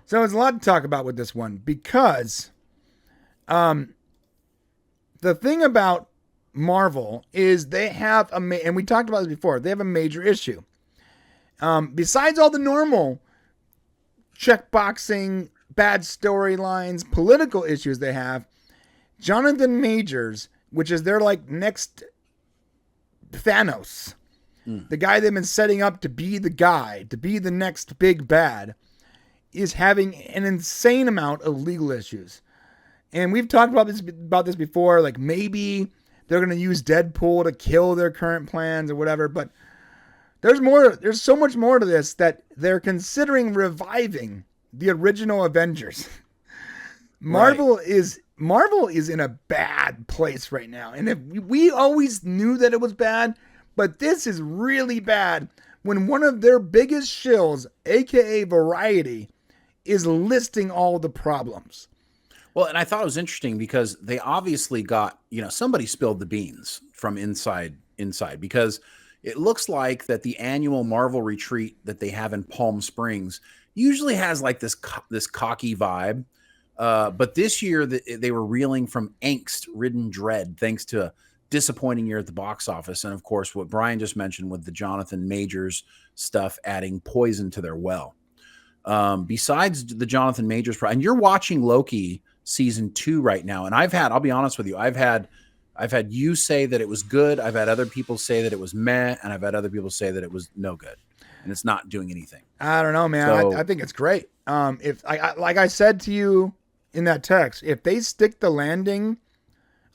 So there's a lot to talk about with this one because the thing about Marvel is they have and we talked about this before, they have a major issue. Besides all the normal checkboxing, bad storylines, political issues they have, Jonathan Majors, which is their like next Thanos, the guy they've been setting up to be the guy, to be the next big bad, is having an insane amount of legal issues. And we've talked about this before, like maybe they're going to use Deadpool to kill their current plans or whatever, but there's so much more to this that they're considering reviving the original Avengers. Marvel is in a bad place right now. And if we always knew that it was bad, but this is really bad when one of their biggest shills, aka Variety, is listing all the problems. Well, and I thought it was interesting because they obviously got, somebody spilled the beans from inside because it looks like that the annual Marvel retreat that they have in Palm Springs usually has like this cocky vibe. But this year they were reeling from angst-ridden dread thanks to a disappointing year at the box office. And of course, what Brian just mentioned with the Jonathan Majors stuff adding poison to their well. Besides the Jonathan Majors, and you're watching Loki season 2 right now. And I'll be honest with you, I've had you say that it was good. I've had other people say that it was meh. And I've had other people say that it was no good and it's not doing anything. I don't know, man. So, I think it's great. If like I said to you in that text, if they stick the landing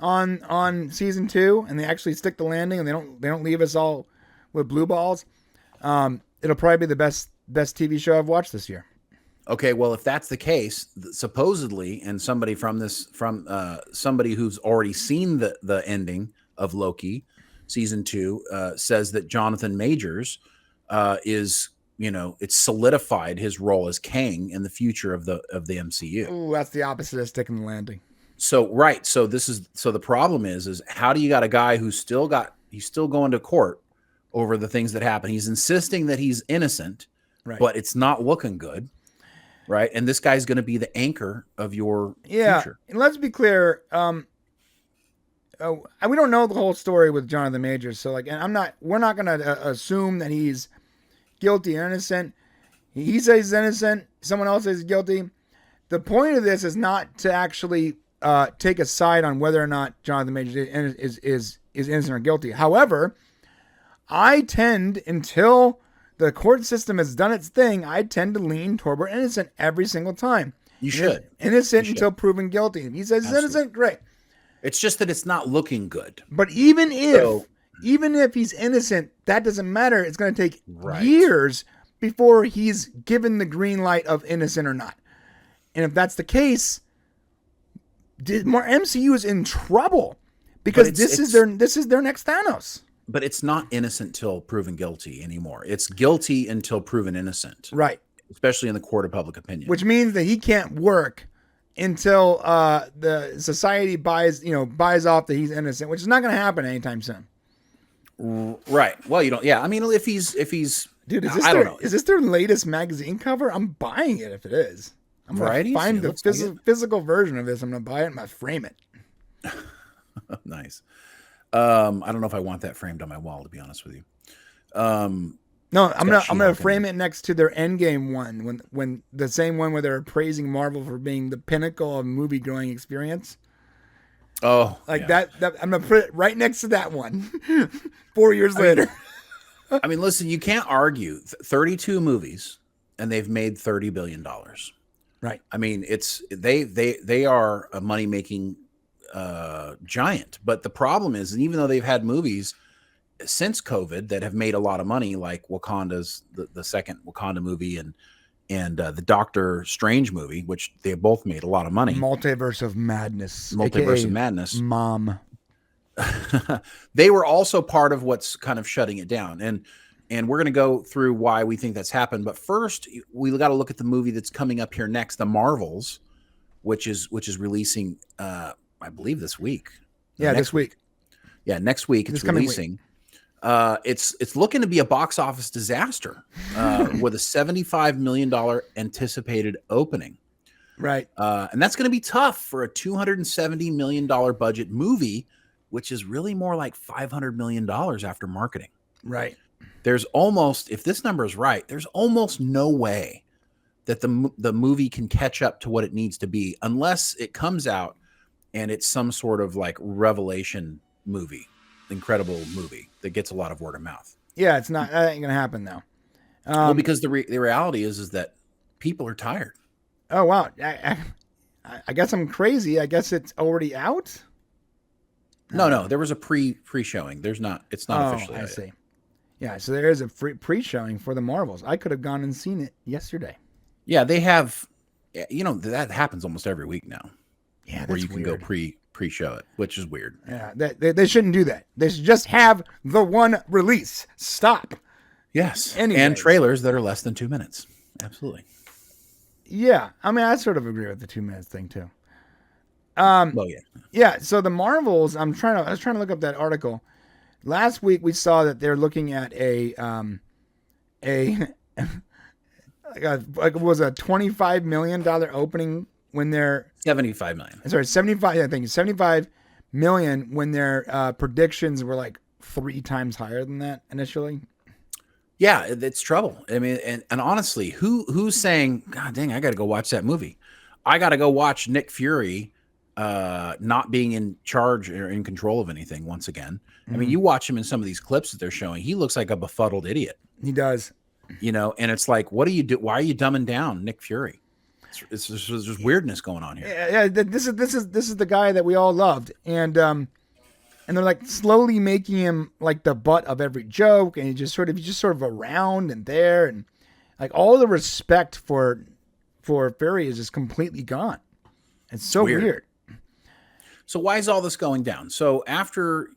on season 2 and they actually stick the landing and they don't leave us all with blue balls, it'll probably be the best TV show I've watched this year. Okay, well, if that's the case, supposedly, and somebody from somebody who's already seen the ending of Loki season 2 says that Jonathan Majors is, it's solidified his role as Kang in the future of the MCU. Ooh, that's the opposite of sticking the landing. So right, so the problem is how do you got a guy he's still going to court over the things that happen? He's insisting that he's innocent, right, but it's not looking good. Right. And this guy's going to be the anchor of your future. And let's be clear. We don't know the whole story with Jonathan Majors. So we're not going to assume that he's guilty or innocent. He says he's innocent. Someone else says he's guilty. The point of this is not to actually take a side on whether or not Jonathan Majors is innocent or guilty. However, I tend, until the court system has done its thing, I tend to lean toward innocent every single time. You should. Innocent until proven guilty. If he says he's innocent, great. It's just that it's not looking good. But even if he's innocent, that doesn't matter. It's going to take years before he's given the green light of innocent or not. And if that's the case, MCU is in trouble because this is their next Thanos. But it's not innocent till proven guilty anymore. It's guilty until proven innocent. Right. Especially in the court of public opinion. Which means that he can't work until the society buys off that he's innocent, which is not going to happen anytime soon. Right. Well, you don't. Yeah. I mean, if he's dude, is this their latest magazine cover? I'm buying it if it is. I'm going to find the physical version of this. I'm going to buy it and I'm going to frame it. Nice. I don't know if I want that framed on my wall, to be honest with you. No, I'm gonna frame it next to their Endgame one, when the same one where they're praising Marvel for being the pinnacle of movie going experience. Oh, that I'm gonna put it right next to that one. 4 years later. I mean, listen, you can't argue 32 movies and they've made $30 billion. Right. I mean, they are a money making giant, but the problem is, and even though they've had movies since COVID that have made a lot of money, like Wakanda's the second Wakanda movie and the Doctor Strange movie, which they both made a lot of money. Multiverse of Madness. Mom. They were also part of what's kind of shutting it down, and we're going to go through why we think that's happened. But first, we got to look at the movie that's coming up here next, The Marvels, which is releasing. I believe this week. Yeah, this week. Yeah, next week it's releasing. It's looking to be a box office disaster with a $75 million anticipated opening. Right. And that's going to be tough for a $270 million budget movie, which is really more like $500 million after marketing. Right. There's almost, if this number is right, there's almost no way that the movie can catch up to what it needs to be unless it comes out and it's some sort of like revelation movie, incredible movie that gets a lot of word of mouth. Yeah, it's not. That ain't gonna happen though. Well, because the reality is that people are tired. Oh wow, I guess I'm crazy. I guess it's already out. No, there was a pre-showing. There's not. It's not officially. I see. Yeah, so there is a pre-showing for the Marvels. I could have gone and seen it yesterday. Yeah, they have. That happens almost every week now. Yeah, where you can go pre-show it, which is weird. Yeah, they shouldn't do that. They should just have the one release. Stop. Yes, Anyways. And trailers that are less than 2 minutes. Absolutely. Yeah, I mean, I sort of agree with the 2 minutes thing too. Well, yeah. Yeah. So the Marvels. I was trying to look up that article. Last week we saw that they're looking at a was a $25 million opening when they're 75 million. Sorry, 75. I think 75 million when their predictions were like 3 times higher than that initially. Yeah, it's trouble. I mean, and honestly, who's saying, God dang, I got to go watch that movie. I got to go watch Nick Fury not being in charge or in control of anything once again. I mean, you watch him in some of these clips that they're showing. He looks like a befuddled idiot. He does. And it's like, what do you do? Why are you dumbing down Nick Fury? It's there's weirdness going on here. Yeah, this is the guy that we all loved, and they're like slowly making him like the butt of every joke, and he's just sort of around and there, and like all the respect for Fury is just completely gone. It's so weird. So why is all this going down? So after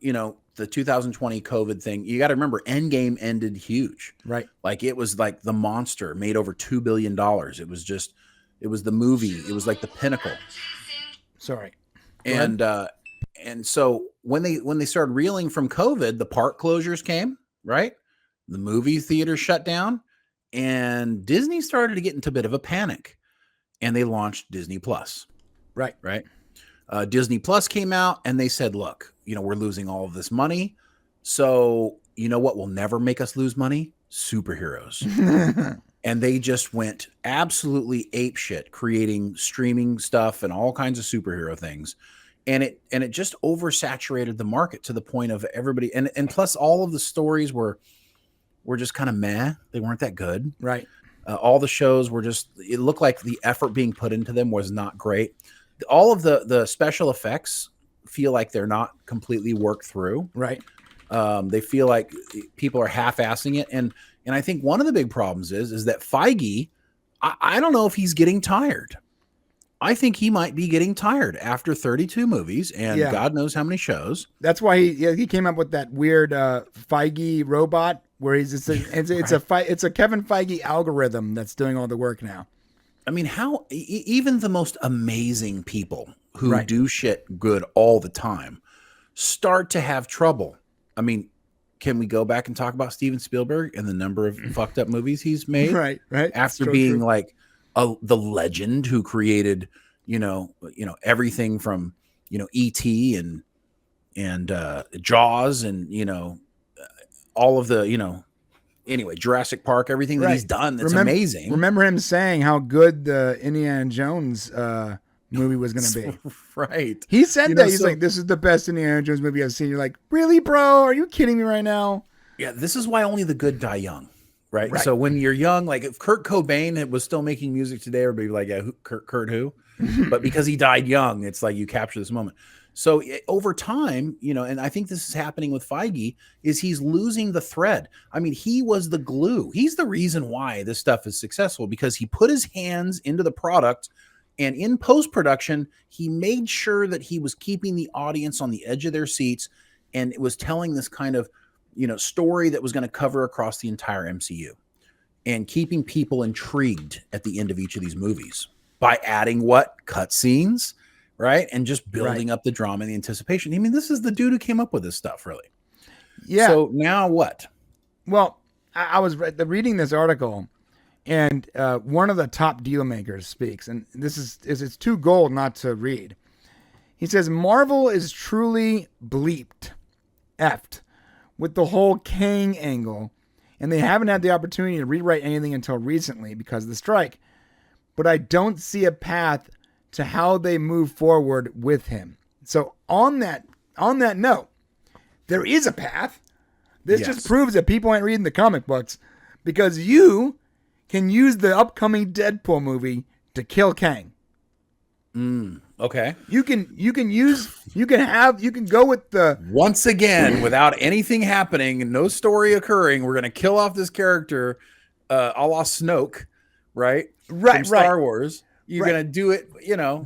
the 2020 COVID thing, you got to remember Endgame ended huge, right? Like it was like the monster made over $2 billion. It was the movie. It was like the pinnacle. Sorry. And so when they started reeling from COVID, the park closures came, right? The movie theater shut down, and Disney started to get into a bit of a panic, and they launched Disney Plus. Right. Disney Plus came out, and they said, look, we're losing all of this money. So you know what will never make us lose money? Superheroes. And they just went absolutely apeshit, creating streaming stuff and all kinds of superhero things. And it just oversaturated the market to the point of everybody. And plus all of the stories were just kind of meh. They weren't that good. Right. All the shows were it looked like the effort being put into them was not great. All of the special effects feel like they're not completely worked through. Right. They feel like people are half-assing it. And I think one of the big problems is that Feige, I don't know if he's getting tired. I think he might be getting tired after 32 movies and God knows how many shows. That's why he came up with that weird Feige robot where it's a Kevin Feige algorithm that's doing all the work now. I mean, how even the most amazing people who do shit good all the time start to have trouble. I mean, can we go back and talk about Steven Spielberg and the number of fucked up movies he's made? Right. After being like the legend who created, everything from, E.T. and Jaws and, all of the, anyway, Jurassic Park, everything that he's done. That's amazing. Remember him saying how good the Indiana Jones movie was going to be. Right. He said that. He's like, this is the best Indiana Jones movie I've seen. You're like, really, bro? Are you kidding me right now? Yeah, this is why only the good die young. Right. So when you're young, like if Kurt Cobain was still making music today, everybody would be like, yeah, Kurt who? But because he died young, it's like you capture this moment. So over time, and I think this is happening with Feige, is he's losing the thread. I mean, he was the glue. He's the reason why this stuff is successful, because he put his hands into the product, and in post-production, he made sure that he was keeping the audience on the edge of their seats, and it was telling this kind of, story that was going to cover across the entire MCU and keeping people intrigued at the end of each of these movies by adding cutscenes, right? And just building up the drama and the anticipation. I mean, this is the dude who came up with this stuff, really. Yeah. So now what? Well, I was reading this article, and one of the top deal makers speaks, and this is it's too gold not to read. He says Marvel is truly effed with the whole Kang angle, and they haven't had the opportunity to rewrite anything until recently because of the strike. But I don't see a path to how they move forward with him. So on that note, there is a path. This just proves that people ain't reading the comic books, because you can use the upcoming Deadpool movie to kill Kang. Okay. You can go with the Once again, without anything happening, no story occurring, we're gonna kill off this character, a la Snoke, right? From Star Wars. You're gonna do it,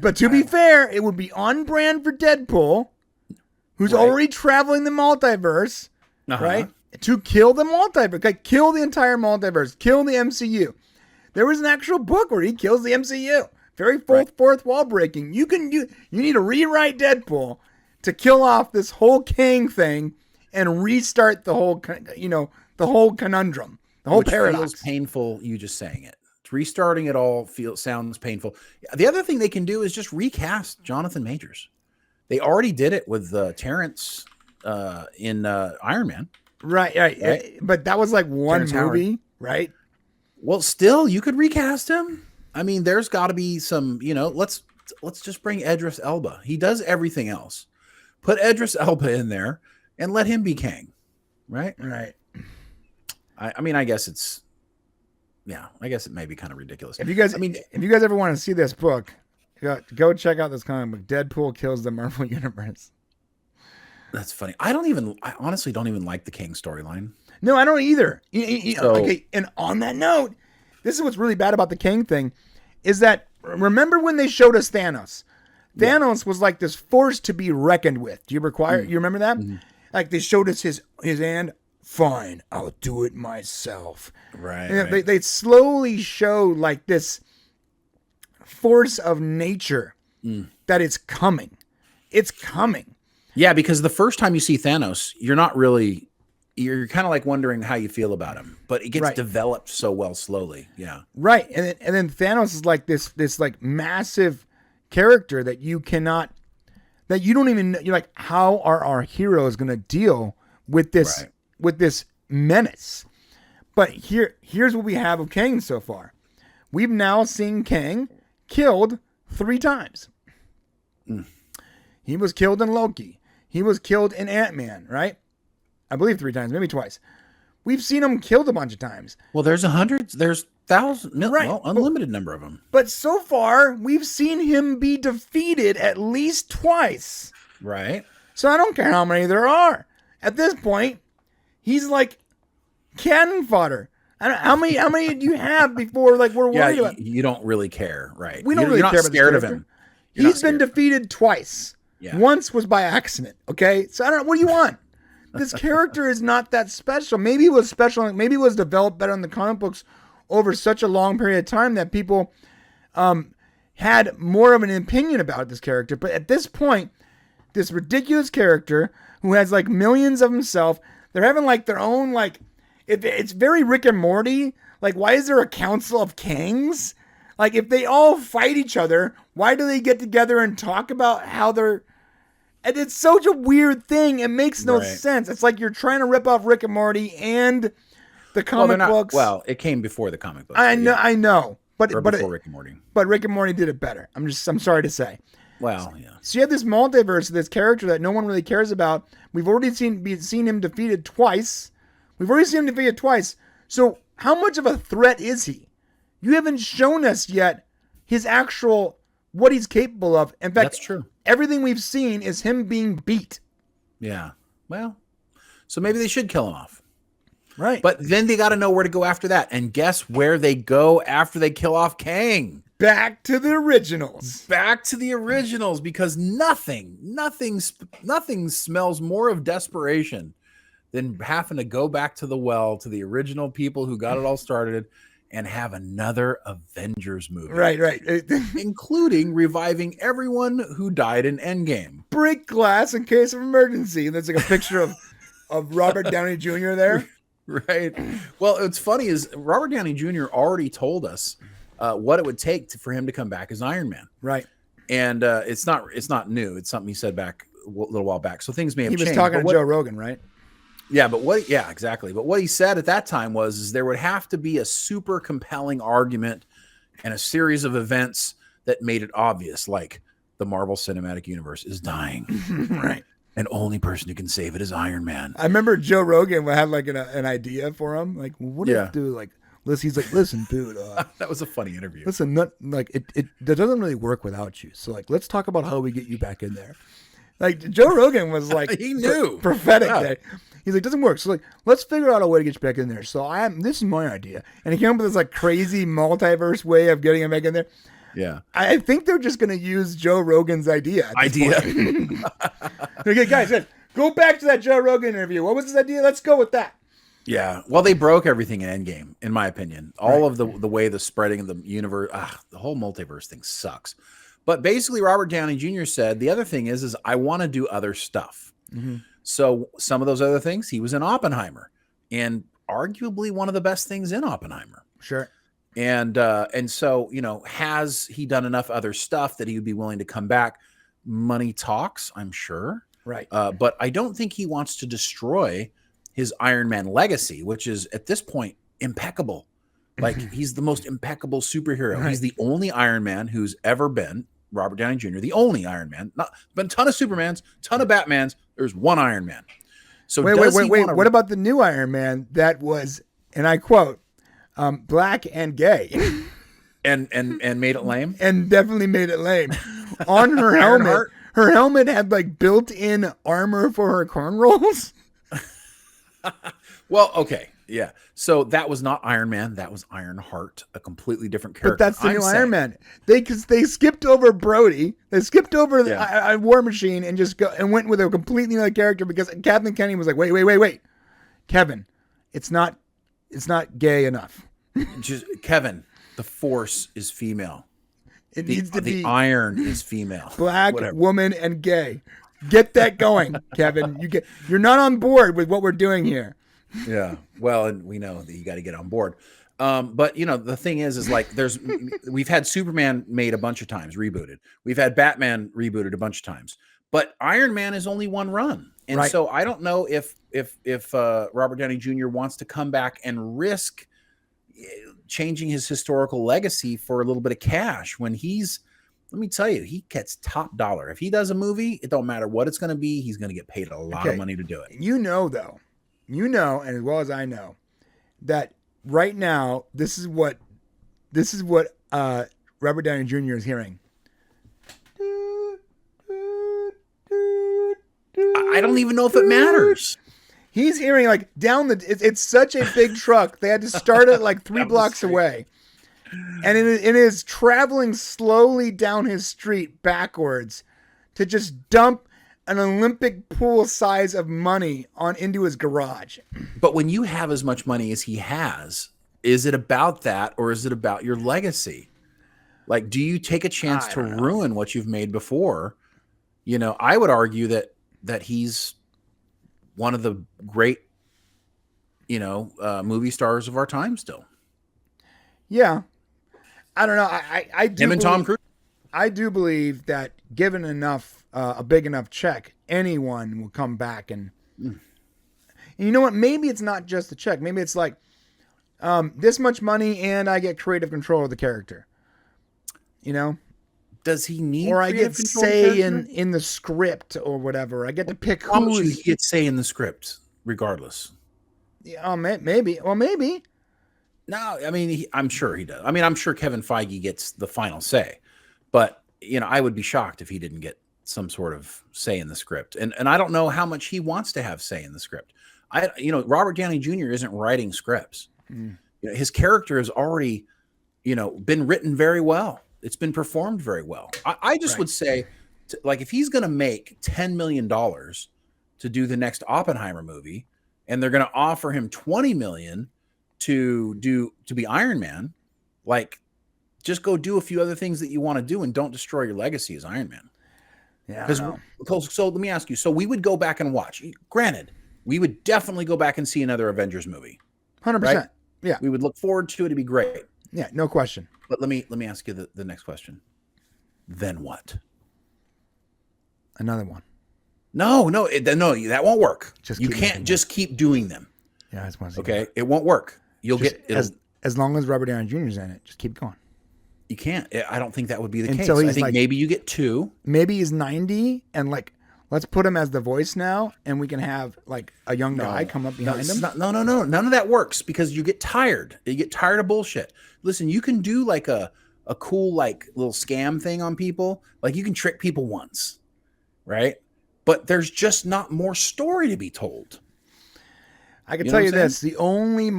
But to be fair, it would be on brand for Deadpool, who's already traveling the multiverse, right? To kill the multiverse, like kill the entire multiverse, kill the MCU. There was an actual book where he kills the MCU. Very fourth wall breaking. You need to rewrite Deadpool to kill off this whole Kang thing and restart the whole conundrum, the whole paradox. Feels painful. You just saying it. Restarting it all sounds painful. The other thing they can do is just recast Jonathan Majors. They already did it with Terrence in Iron Man. Right. But that was like one Terrence movie, Howard. right? Well, still, you could recast him. I mean, there's got to be some, let's just bring Idris Elba. He does everything else. Put Idris Elba in there and let him be Kang, right? Right. I mean, I guess it may be kind of ridiculous. If you guys ever want to see this book, go check out this comic book. Deadpool kills the Marvel Universe. That's funny. I honestly don't even like the Kang storyline. No, I don't either. Okay, and on that note, this is what's really bad about the Kang thing, is that, remember when they showed us Thanos? Thanos was like this force to be reckoned with. Do you remember that? Mm-hmm. Like they showed us his hand. Fine, I'll do it myself. Right. And they slowly show like this force of nature that it's coming. It's coming. Yeah, because the first time you see Thanos, you're kind of like wondering how you feel about him, but it gets developed so well slowly. Yeah. Right. And then Thanos is like this like massive character that you don't even know. You're like, how are our heroes going to deal with this, with this menace? But here's what we have of Kang so far. We've now seen Kang killed 3 times. He was killed in Loki. He was killed in Ant-Man, right? I believe 3 times, maybe twice. We've seen him killed a bunch of times. Well, there's hundreds, there's thousands, unlimited number of them. But so far, we've seen him be defeated at least twice. Right. So I don't care how many there are. At this point, he's like cannon fodder. How many do you have before we're worried about? You don't really care, right? We don't really care about scared of him. He's been defeated twice. Yeah. Once was by accident. Okay, so I don't know. What do you want? This character is not that special. Maybe it was special. Maybe it was developed better in the comic books over such a long period of time that people had more of an opinion about this character. But at this point, this ridiculous character who has like millions of himself, they're having like their own it's very Rick and Morty. Like, why is there a council of Kangs? Like, if they all fight each other, why do they get together and talk about how they're... And it's such a weird thing. It makes no sense. It's like you're trying to rip off Rick and Morty and the comic books. Well, it came before the comic books. I know. But before Rick and Morty. But Rick and Morty did it better. I'm sorry to say. Well, yeah. So you have this multiverse, this character that no one really cares about. We've already seen him defeated twice. So how much of a threat is he? You haven't shown us yet his actual, what he's capable of. In fact, that's true. Everything we've seen is him being beat. Yeah. Well, so maybe they should kill him off. Right. But then they got to know where to go after that. And guess where they go after they kill off Kang? Back to the originals. Because nothing smells more of desperation than having to go back to the well, to the original people who got it all started, and have another Avengers movie. Right. Including reviving everyone who died in Endgame. Break glass in case of emergency. And there's like a picture of of Robert Downey Jr. there. Right. Well, what's funny is Robert Downey Jr. already told us what it would take for him to come back as Iron Man. Right. And it's not new. It's something he said back a little while back. So things may have changed. He was talking to Joe Rogan, right? Yeah, yeah, exactly. But what he said at that time was there would have to be a super compelling argument and a series of events that made it obvious, like the Marvel Cinematic Universe is dying. Right. And only person who can save it is Iron Man. I remember Joe Rogan had like an idea for him. Like, what if, dude, like, listen, he's like, listen, dude. That was a funny interview. Listen, it doesn't really work without you. So, like, let's talk about how we get you back in there. Like, Joe Rogan was like, he knew. Prophetic. Yeah. He's like, doesn't work. So, like, let's figure out a way to get you back in there. So, this is my idea. And he came up with this, like, crazy multiverse way of getting him back in there. Yeah. I think they're just going to use Joe Rogan's idea. Okay, guys, go back to that Joe Rogan interview. What was his idea? Let's go with that. Yeah. Well, they broke everything in Endgame, in my opinion. All of the way the spreading of the universe, the whole multiverse thing sucks. But basically, Robert Downey Jr. said, the other thing is I want to do other stuff. Mm-hmm. So some of those other things, he was in Oppenheimer, and arguably one of the best things in Oppenheimer. Sure. And so, has he done enough other stuff that he would be willing to come back? Money talks, I'm sure. Right. But I don't think he wants to destroy his Iron Man legacy, which is at this point impeccable. Like, he's the most impeccable superhero. Right. He's the only Iron Man who's ever been, Robert Downey Jr., the only Iron Man. Not been a ton of Supermans, ton of Batmans. There's one Iron Man. So wait. What about the new Iron Man that was, and I quote, black and gay, and made it lame, and definitely made it lame. On her helmet, her helmet had like built-in armor for her cornrows. Well, okay, yeah. So that was not Iron Man. That was Ironheart, a completely different character. But that's the new Iron Man. They skipped over Brody. They skipped over War Machine and just went with a completely another character because Captain Kennedy was like, wait, Kevin, it's not gay enough. Just Kevin, the Force is female. It needs to be the iron is female. Black, woman, and gay. Get that going, Kevin. You're not on board with what we're doing here. Yeah. Well, and we know that you got to get on board. But the thing is like we've had Superman made a bunch of times, rebooted. We've had Batman rebooted a bunch of times. But Iron Man is only one run. And so I don't know if Robert Downey Jr. wants to come back and risk changing his historical legacy for a little bit of cash when let me tell you, he gets top dollar. If he does a movie, it don't matter what it's going to be. He's going to get paid a lot of money to do it. Though, and as well as I know, that right now, this is what Robert Downey Jr. is hearing. I don't even know if it matters. He's hearing like down it's such a big truck. They had to start it like 3 blocks away. And it is traveling slowly down his street backwards to just dump an Olympic pool size of money into his garage. But when you have as much money as he has, is it about that or is it about your legacy? Like, do you take a chance to ruin what you've made before? I would argue that he's one of the great, movie stars of our time still. Yeah. I don't know. I do him and Tom Cruise. I do believe that given enough, a big enough check, anyone will come back and you know what? Maybe it's not just the check. Maybe it's like this much money and I get creative control of the character. Does he need? Or I get say in the script or whatever. I get to pick who he gets say in the script, regardless. Yeah, maybe. Well, maybe. No, I mean, I'm sure he does. I mean, I'm sure Kevin Feige gets the final say, but I would be shocked if he didn't get some sort of say in the script. And I don't know how much he wants to have say in the script. Robert Downey Jr. isn't writing scripts. His character has already, been written very well. It's been performed very well. I just would say, if he's going to make $10 million to do the next Oppenheimer movie, and they're going to offer him $20 million to be Iron Man, just go do a few other things that you want to do and don't destroy your legacy as Iron Man. Yeah. So let me ask you. So we would go back and watch. Granted, we would definitely go back and see another Avengers movie. 100%. Right? Yeah. We would look forward to it. It'd be great. Yeah, no question. But let me ask you the next question. Then what? Another one. No, that won't work. You can't just keep doing them. Yeah, that's one. Okay, it won't work. You'll get as long as Robert Downey Jr. is in it. Just keep going. You can't. I don't think that would be the case. He's I think maybe you get 2. Maybe he's 90 and like, let's put him as the voice now, and we can have like a young guy come up behind him. No. None of that works because you get tired. You get tired of bullshit. Listen, you can do like a cool like little scam thing on people. Like you can trick people once, right? But there's just not more story to be told. I can tell you this: the only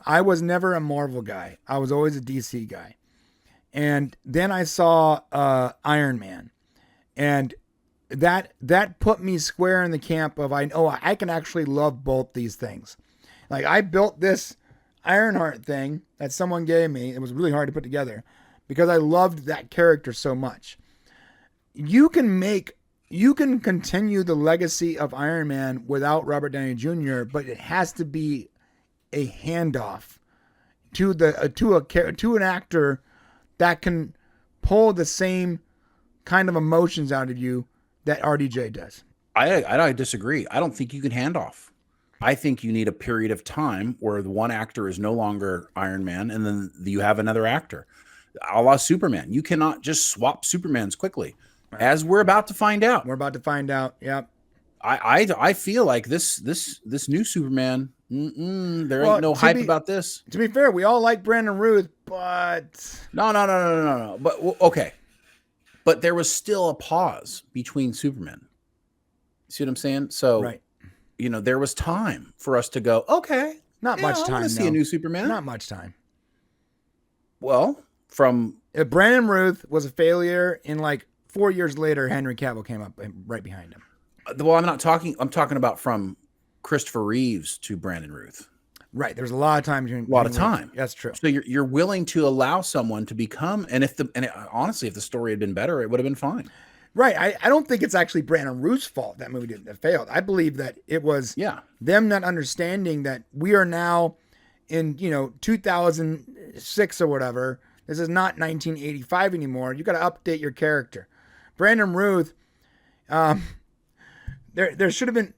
I was never a Marvel guy. I was always a DC guy. And then I saw Iron Man, and that put me square in the camp of I can actually love both these things. Like I built this Ironheart thing that someone gave me. It was really hard to put together because I loved that character so much. You can continue the legacy of Iron Man without Robert Downey Jr., but it has to be a handoff to an actor that can pull the same kind of emotions out of you that RDJ does. I disagree. I don't think you can hand off. I think you need a period of time where the one actor is no longer Iron Man, and then you have another actor, a la Superman. You cannot just swap Supermans quickly, as we're about to find out. We're about to find out. Yep. I feel like this new Superman. There ain't no hype about this. To be fair, we all like Brandon Routh, but no. But okay, but there was still a pause between Supermen. See what I'm saying? So, right. There was time for us to go. Okay, not much time. I want to see a new Superman. Not much time. Well, Brandon Routh was a failure, and like 4 years later, Henry Cavill came up right behind him. Well, I'm talking about from Christopher Reeves to Brandon Routh. Right. There's a lot of time. That's true. So you're willing to allow someone to become, honestly, if the story had been better, it would have been fine. Right. I don't think it's actually Brandon Routh's fault that movie didn't have failed. I believe that it was them not understanding that we are now in 2006 or whatever. This is not 1985 anymore. You got to update your character. Brandon Routh. There should have been,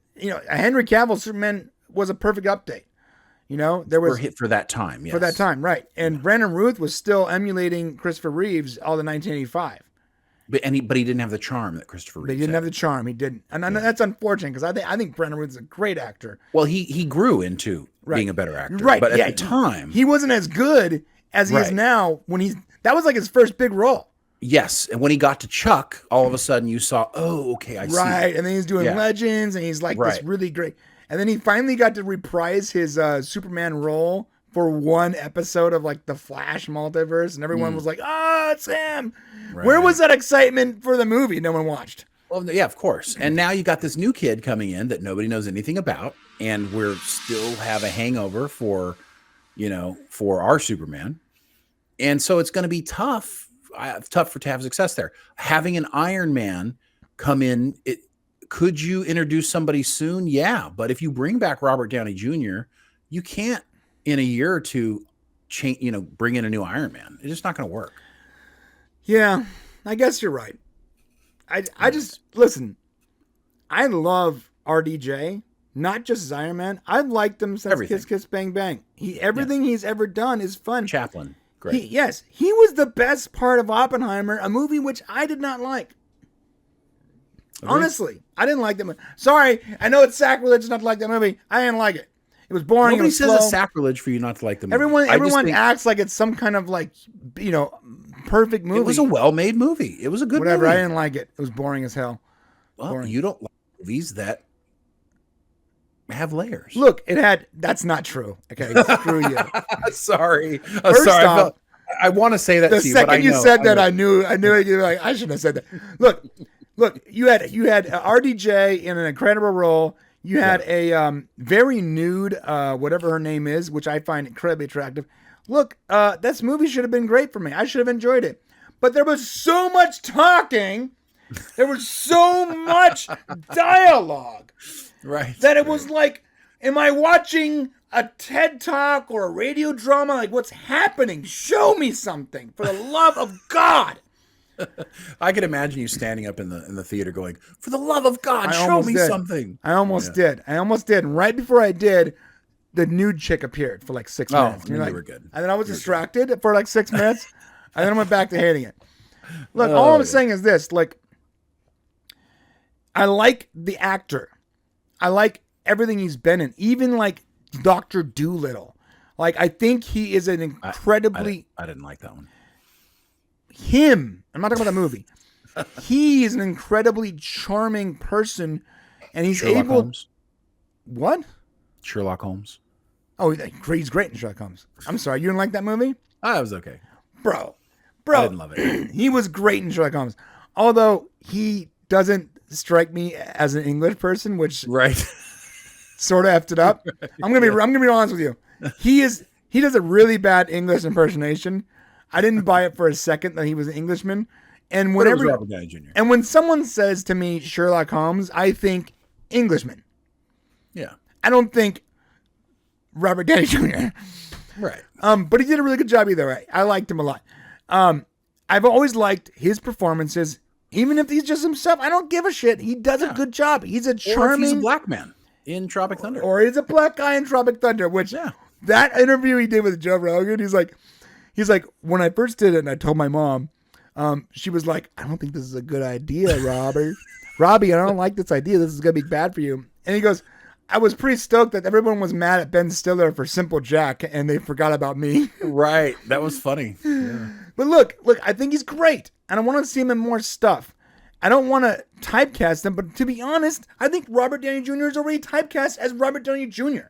a Henry Cavill Superman was a perfect update. There was for that time. Yes. For that time, right? And Brandon Routh was still emulating Christopher Reeves all the 1985. But he didn't have the charm that Christopher Reeves. He didn't have the charm. He didn't, and that's unfortunate because I think Brandon Routh is a great actor. Well, he grew into being a better actor, right? But at the time, he wasn't as good as he is now. That was like his first big role. Yes, and when he got to Chuck, all of a sudden you saw, I see. Right, and then he's doing Legends, and he's like this really great. And then he finally got to reprise his Superman role for one episode of like the Flash multiverse, and everyone was like, it's him. Right. Where was that excitement for the movie? No one watched. Well, yeah, of course. And now you got this new kid coming in that nobody knows anything about, and we're still have a hangover for our Superman. And so it's going to be tough to have success there. Having an Iron Man come in, could you introduce somebody soon? Yeah, but if you bring back Robert Downey Jr., you can't in a year or two bring in a new Iron Man. It's just not going to work. Yeah, I guess you're right. I just listen. I love RDJ, not just as Iron Man. I've liked him since Kiss Kiss Bang Bang. Everything he's ever done is fun. Chaplin. Great. He was the best part of Oppenheimer, a movie which I did not like. Agreed. Honestly, I didn't like that movie. Sorry, I know it's sacrilege not to like that movie. I didn't like it. It was boring. Nobody says slow. it's sacrilege for you not to like the movie. Everyone acts like it's some kind of perfect movie. It was a well-made movie. It was a good movie. I didn't like it. It was boring as hell. Well, boring. You don't like movies that have layers. Look, that's not true. Okay, screw you. Sorry. First off, I want to say that to you, but I know. The second you said that, I knew you were like, I shouldn't have said that. Look, you had RDJ in an incredible role. You had a very nude, whatever her name is, which I find incredibly attractive. Look, this movie should have been great for me. I should have enjoyed it. But there was so much talking There was so much dialogue Right. that it was like, am I watching a TED Talk or a radio drama? Like, what's happening? Show me something, for the love of God. I could imagine you standing up in the theater going, "For the love of God, I show almost me did. something." I almost did. And right before I did, the nude chick appeared for like 6 minutes. then You're you were good. And then I was distracted for like 6 minutes. And then I went back to hating it. Look, all I'm saying is this. Like, I like the actor. I like everything he's been in. Even like Dr. Doolittle. Like, I think he is an incredibly... I didn't like that one. I'm not talking about the movie. He is an incredibly charming person. And he's Sherlock able... Holmes. What? Sherlock Holmes. Oh, he's great in Sherlock Holmes. I'm sorry, you didn't like that movie? Ah, it was okay. Bro. I didn't love it. He was great in Sherlock Holmes. Although he doesn't strike me as an English person, which Right. sort of effed it up. I'm gonna be honest with you. He does a really bad English impersonation. I didn't buy it for a second that he was an Englishman. And But it was whenever Robert Downey Jr. and when someone says to me Sherlock Holmes, I think Englishman. Yeah. I don't think Robert Downey Jr. Right. But he did a really good job either way. I liked him a lot. I've always liked his performances, even if he's just himself. I don't give a shit. He does a good job. He's a charming. Or if he's a black man in Tropic Thunder. Or he's a black guy in Tropic Thunder. Which that interview he did with Joe Rogan, he's like, when I first did it, and I told my mom, she was like, I don't think this is a good idea, Robbie. I don't like this idea. This is gonna be bad for you. And he goes, I was pretty stoked that everyone was mad at Ben Stiller for Simple Jack, and they forgot about me. Right. That was funny. Yeah. But look, I think he's great, and I want to see him in more stuff. I don't want to typecast him, but to be honest, I think Robert Downey Jr. is already typecast as Robert Downey Jr.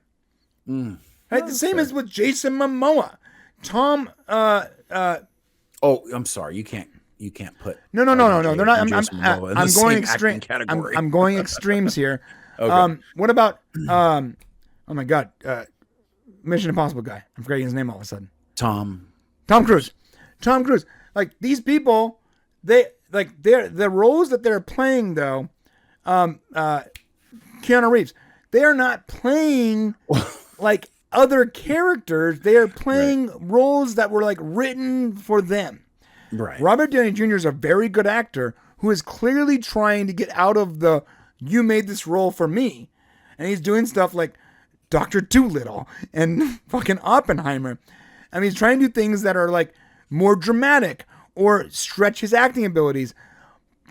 Right? The same as with Jason Momoa. Tom, Oh, I'm sorry. You can't put. No. They're not. I'm going extreme. I'm going extremes here. Okay. What about oh my God, Mission Impossible guy? I'm forgetting his name all of a sudden. Tom Cruise. Like, these people, they're the roles that they're playing though. Keanu Reeves. They are not playing like other characters. They are playing roles that were like written for them. Right. Robert Downey Jr. is a very good actor who is clearly trying to get out of the "you made this role for me," and he's doing stuff like Dr. Doolittle and fucking Oppenheimer. I mean, he's trying to do things that are like more dramatic or stretch his acting abilities.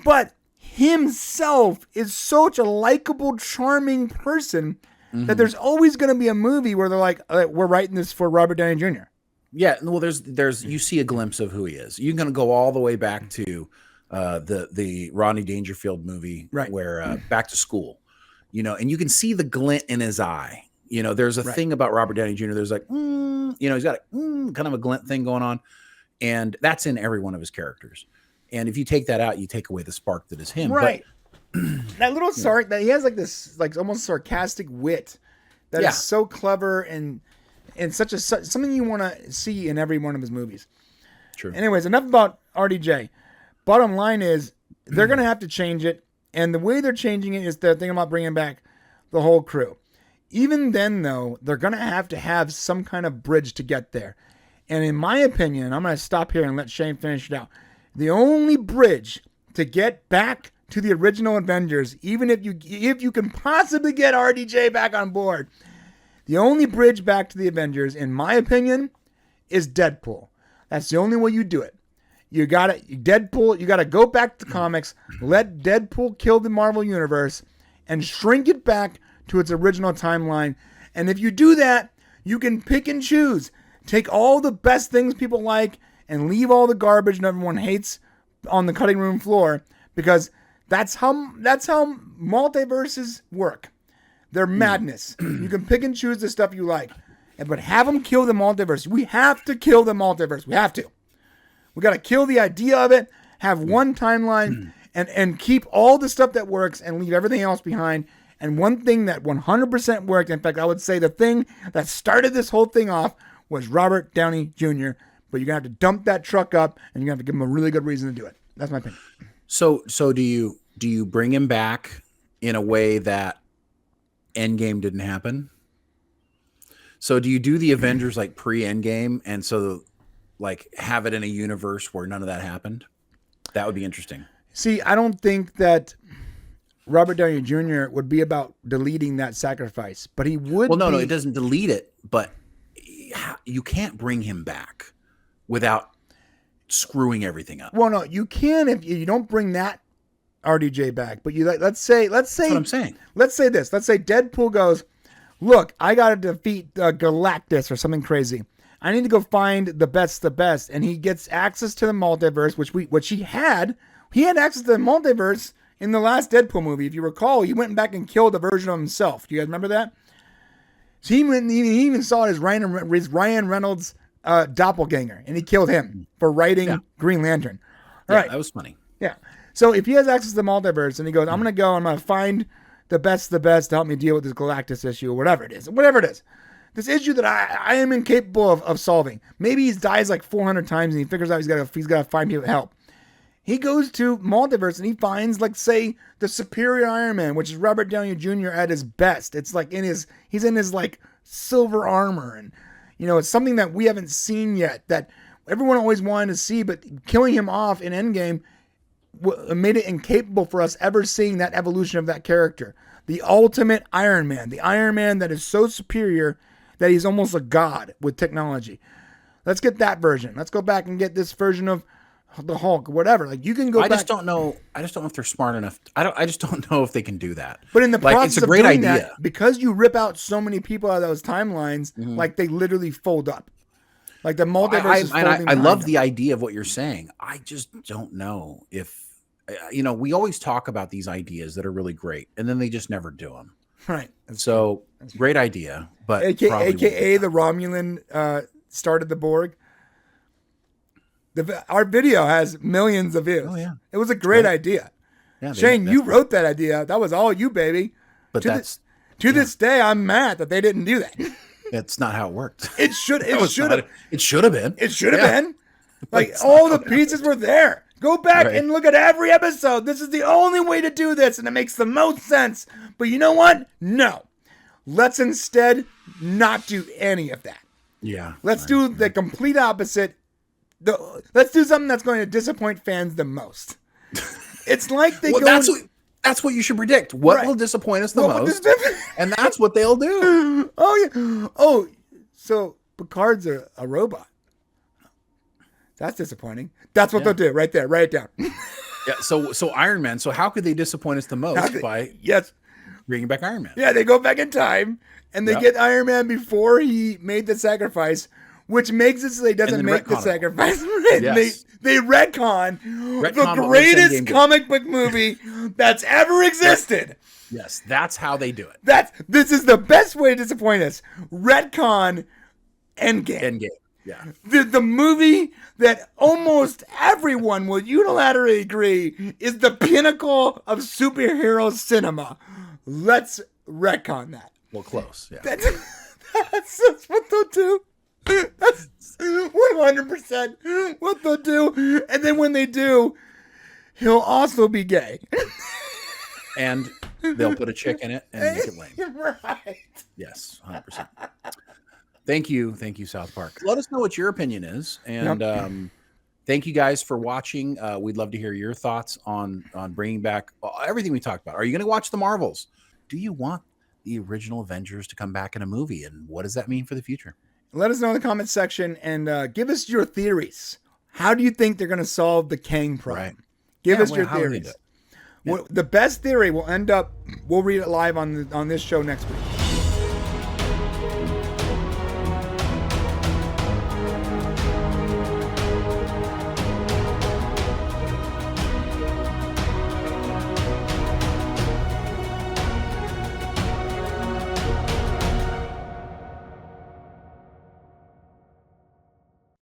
But himself is such a likable, charming person that there's always going to be a movie where they're like, we're writing this for Robert Downey Jr. Yeah, well, there's you see a glimpse of who he is. You're going to go all the way back to the Rodney Dangerfield movie, where Back to School, and you can see the glint in his eye. There's a thing about Robert Downey Jr. There's like, he's got a kind of a glint thing going on, and that's in every one of his characters. And if you take that out, you take away the spark that is him. Right. But, that little that he has like this like almost sarcastic wit that is so clever and such something you want to see in every one of his movies. True. Anyways, enough about RDJ. Bottom line is they're going to have to change it. And the way they're changing it is they're thinking about bringing back the whole crew. Even then, though, they're going to have some kind of bridge to get there. And in my opinion, I'm going to stop here and let Shane finish it out. The only bridge to get back to the original Avengers, even if you can possibly get RDJ back on board, the only bridge back to the Avengers, in my opinion, is Deadpool. That's the only way you do it. You gotta go back to the comics, let Deadpool kill the Marvel Universe, and shrink it back to its original timeline. And if you do that, you can pick and choose. Take all the best things people like and leave all the garbage and everyone hates on the cutting room floor, because that's how multiverses work. They're madness. You can pick and choose the stuff you like, but have them kill the multiverse. We have to kill the multiverse. We have to. We got to kill the idea of it, have one timeline, and keep all the stuff that works and leave everything else behind. And one thing that 100% worked, in fact, I would say the thing that started this whole thing off was Robert Downey Jr., but you're going to have to dump that truck up, and you're going to have to give him a really good reason to do it. That's my opinion. So do you bring him back in a way that Endgame didn't happen? So do you do the Avengers like pre-Endgame, and so like have it in a universe where none of that happened? That would be interesting. See, I don't think that Robert Downey Jr. would be about deleting that sacrifice, but he would. Well, no, it doesn't delete it, but you can't bring him back without screwing everything up. Well, no, you can if you don't bring that RDJ back, but you let's say That's what I'm saying. Let's say this. Let's say Deadpool goes, look, I got to defeat Galactus or something crazy. I need to go find the best, and he gets access to the multiverse, which he had. He had access to the multiverse in the last Deadpool movie. If you recall, he went back and killed a version of himself. Do you guys remember that? So he even saw it as Ryan Reynolds' doppelganger, and he killed him for writing Green Lantern. All right, that was funny. Yeah. So if he has access to the multiverse and he goes, I'm going to find the best to help me deal with this Galactus issue or whatever it is. This issue that I am incapable of solving. Maybe he dies like 400 times and he figures out he's got to find people to help. He goes to multiverse and he finds, like, say, the superior Iron Man, which is Robert Downey Jr. at his best. It's like he's in his like silver armor, and it's something that we haven't seen yet that everyone always wanted to see, but killing him off in Endgame made it incapable for us ever seeing that evolution of that character. The ultimate Iron Man, the Iron Man that is so superior that he's almost a god with technology. Let's get that version. Let's go back and get this version of the Hulk, whatever. Like, you can go back. I just don't know if they're smart enough. I just don't know if they can do that. But in the process it's a great of doing idea. that, because you rip out so many people out of those timelines, like, they literally fold up. Like, the multiverse is folding. I love the idea of what you're saying. I just don't know if we always talk about these ideas that are really great, and then they just never do them. Right. That's great idea, but AKA the Romulan started the Borg. Our video has millions of views. Oh, yeah. It was a great idea. Yeah, Shane, you wrote that idea. That was all you, baby. But to this day, I'm mad that they didn't do that. That's not how it worked. It should have been. It should have been. Like, all the pieces were there. Go back and look at every episode. This is the only way to do this, and it makes the most sense. But you know what? No. Let's instead not do any of that. Yeah. Let's do the complete opposite. Let's do something that's going to disappoint fans the most. It's like that's what you should predict. What will disappoint us the most, and that's what they'll do. Oh yeah. Oh, so Picard's a robot. That's disappointing. That's what they'll do right there. Write it down. Yeah. So Iron Man. So how could they disappoint us the most by bringing back Iron Man? Yeah, they go back in time and they get Iron Man before he made the sacrifice, which makes it so he doesn't make the sacrifice. Yes. They retcon the greatest comic book movie that's ever existed. Yes, that's how they do it. This is the best way to disappoint us. Retcon Endgame. Yeah. The movie that almost everyone will unilaterally agree is the pinnacle of superhero cinema. Let's retcon that. Well, close. Yeah. That's what they'll do. That's 100% what they'll do. And then when they do, he'll also be gay. And they'll put a chick in it and make it lame. Right. Yes, 100%. Thank you, South Park. Let us know what your opinion is, and thank you guys for watching. We'd love to hear your thoughts on bringing back everything we talked about. Are you going to watch the Marvels? Do you want the original Avengers to come back in a movie, and what does that mean for the future? Let us know in the comments section, and give us your theories. How do you think they're going to solve the Kang problem? Right. Give us your theories. The best theory will end up. We'll read it live on this show next week.